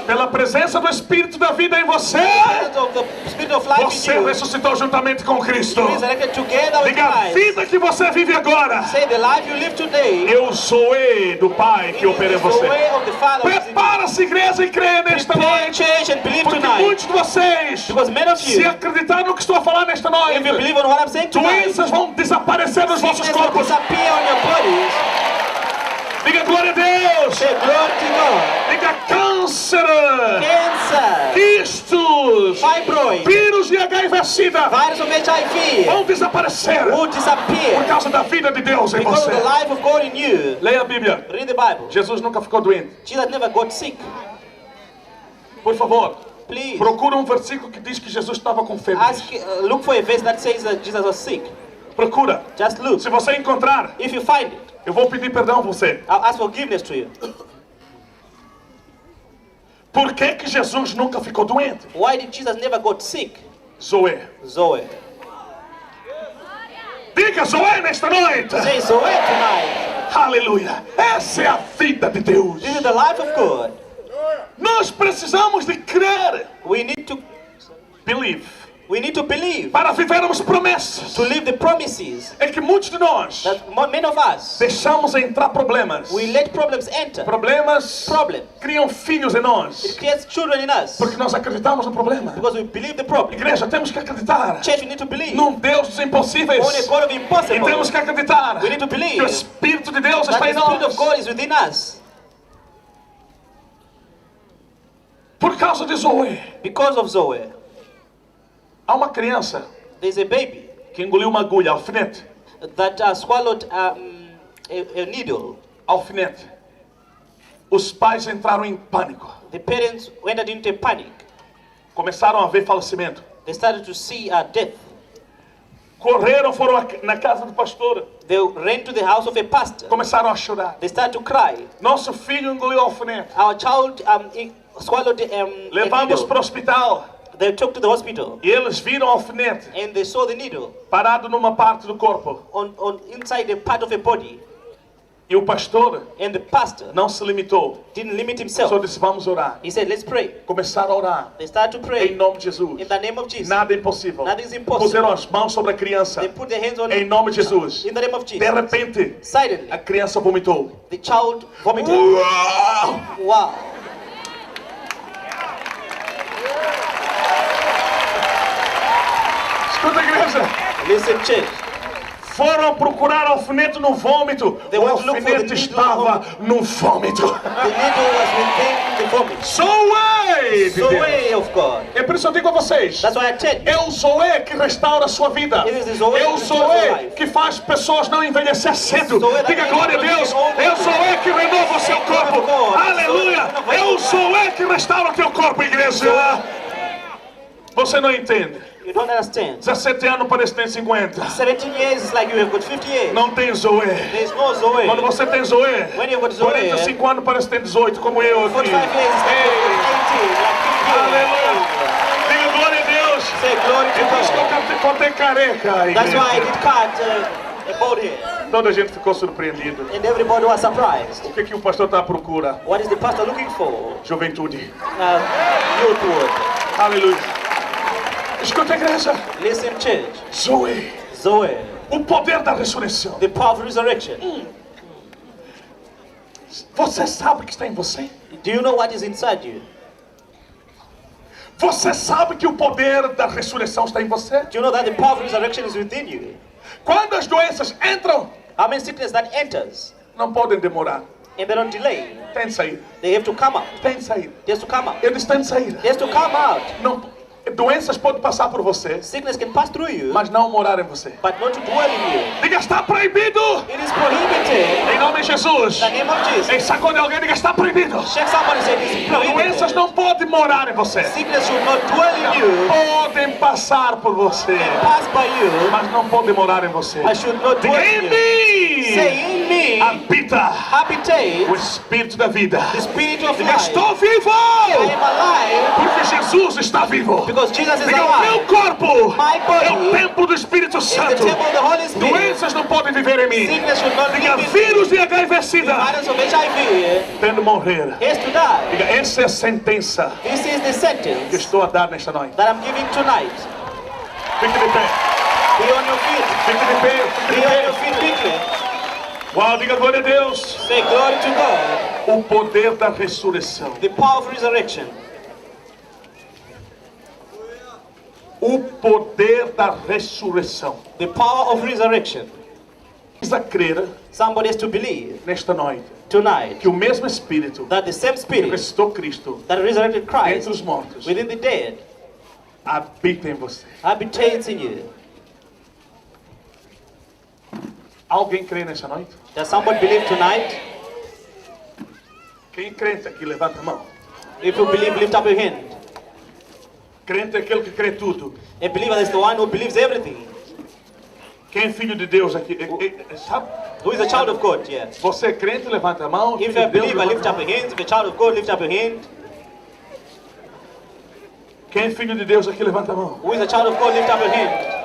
pela presença do Espírito da vida em você, because of the Spirit of life in você you, ressuscitou juntamente com Cristo. resurrected together with Diga, a Christ. vida que você vive agora, Say the life you live today eu sou do Pai que opera em is the você. way of the Father. who is in you. Prepara-se, igreja, e creia nesta Prepare, noite. church, and believe Porque tonight. muitos de vocês, Because many of se you, acreditar no que estou a falar nesta noite, if you believe on what I'm saying tonight, doenças vão desaparecer dos vossos sickness will corpos. disappear on your bodies. Diga glória a Deus. Say glory to God. Diga câncer, Cancer, quistos, fibroid, vírus de HIV/SIDA virus of HIV vão desaparecer will disappear por causa da vida de Deus em because of você. the life of God in you. Leia a Bíblia. Read the Bible. Jesus nunca ficou doente. Jesus never got sick. Por favor, Please procura um versículo que diz que Jesus estava com febre. look for a verse that says that Jesus was sick. Procura. Just look. Se você encontrar, If you find it, eu vou pedir perdão a você. I'll ask forgiveness to you. Por que que Jesus nunca ficou doente? Why did Jesus never got sick? Zoe. Zoe. Diga Zoe nesta noite. Say Zoe tonight. Aleluia. Essa é a vida de Deus. This is the life of God. Nós precisamos de crer. We need to Believe. We need to believe Para vivermos promessas. to live the promises É que muitos de nós that many of us, deixamos entrar problemas. we let problems enter. Problemas Problems. criam filhos em nós. It creates children in us Porque nós acreditamos no problema. because we believe the problem. Igreja, temos que acreditar Church, we need to believe num Deus dos impossíveis. on a God of E impossible. temos que acreditar We need to believe que o Espírito de Deus that está the em Spirit nós. of God is within us. Por causa de Zoe. Because of Zoe, Há uma criança there's a baby que engoliu uma agulha, alfinete. that swallowed a needle. Alfinete. Os pais entraram em pânico. The parents went into a panic. Começaram a ver falecimento. They started to see death. Correram, foram na casa do pastor. They ran to the house of a pastor. Começaram a chorar. They started to cry. Nosso filho engoliu alfinete. Our child swallowed a Levamos needle. para o hospital. They took to the hospital E eles viram o alfinete and they saw the needle parado numa parte do corpo. on inside a part of a body. E o pastor And the pastor não se limitou. didn't limit Só himself. disse, vamos orar. He said, let's pray. Começaram a orar. They started to Em pray nome de Jesus. in the name of Jesus. Nada é impossível. Nothing is impossible. Puseram as mãos sobre a criança. They put their hands on Em him nome de Jesus. in the name of De Jesus. repente, Suddenly, a criança vomitou. the child vomited. Uau! Wow. Escuta, igreja. Listen, church. Foram procurar alfinete no vômito. They O went to look for the alfinete needle estava no vômito. The needle was within the vomit. Zoe! So way of God. É por isso que eu digo a vocês. That's why I tell you. É o Zoe que restaura a sua vida. It is the Zoe É o that restores your Zoe life. que faz pessoas não envelhecer cedo. Zoe that Diga glória a Deus. É o Zoe que renova o seu corpo. Aleluia. É o Zoe que restaura o teu corpo, igreja. Você não entende. You don't understand. 17 anos parece que tem 50. 17 years is like you have got 50 years. Não tem Zoe. There's no Zoe. Quando você tem Zoe, When you've got Zoe, 45 anos parece que tem 18, como eu aqui. 45 years is like Ei, 18, like 50 aleluia. years. Diga glória a Deus. Say glory É por isso que to eu God. cortei careca. That's igreja. why I did cut a bald head. Toda a gente ficou surpreendido. And everybody was surprised. O que, que o pastor está à procura? What is the pastor looking for? Juventude. Youthwood. Aleluia. Escuta a igreja. Listen, church. Zoe. Zoe. O poder da ressurreição. The power of resurrection. Você sabe que está em você? Do you know what is inside you? Você sabe que o poder da ressurreição está em você? Do you know that the power of resurrection is within you? Quando as doenças entram, How many sickness that enters não podem demorar. and they don't delay? Tem de sair. They have to come out. Tem de sair. They have to come out. Eles têm de sair. They have to come out. Não, doenças podem passar por você, Sickness can pass through you, mas não morar em você. but not to dwell in you. Diga, está proibido. It is prohibited. Em nome de Jesus. In the name of Jesus. Em sacode alguém, diga, está proibido. Check somebody and say it is Doenças prohibited. não podem morar em você. Sickness should not dwell in you, Podem passar por você, pass by you, mas não podem morar em você. but should not Diga, dwell em in you. Say mim in me, habita habitate o Espírito da vida. the spirit of Diga, life. estou vivo, I am alive porque Jesus está vivo. because Jesus is Diga, o alive. meu corpo My body é o templo do Espírito is the Santo. temple of the Holy Spirit. Doenças não podem viver em mim. Sickness should not Diga, live in vírus me. de HIV/SIDA Virus of HIV tendo morrer. has to die. Diga, essa é a sentença This is the que sentence estou a dar nesta noite. that I'm giving tonight. Fique de pé. Be on your feet. Fique de pé. Fique Be de on pé. your feet quickly. Uau, diga glória a Deus. Say glory to God. O poder da ressurreição. The power of resurrection. O poder da ressurreição. The power of resurrection. Precisa crer Somebody has to believe nesta noite tonight que o mesmo Espírito that the same que Spirit ressuscitou Cristo that resurrected entre Christ os mortos within the dead habita em você. habitates in you. Alguém crê nessa noite? Does somebody believe tonight? Quem é crente aqui, levanta a mão. If you believe, lift up your hand. Crente é aquele que crê tudo. A believer is the one who believes everything. Quem é filho de Deus aqui? Sabe? Who is a child of God? Yeah. Você é crente, levanta a mão. If Filho you're a de Deus, believer, lift levanta a up mão. your hands. If you're a child of God, lift up your hand. Quem é filho de Deus aqui, levanta a mão. Who is a child of God, lift up your hand.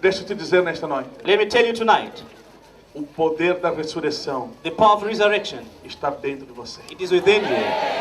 Deixa eu te dizer nesta noite. Let me tell you tonight, O poder da ressurreição the power of resurrection, está dentro de você. it is within you.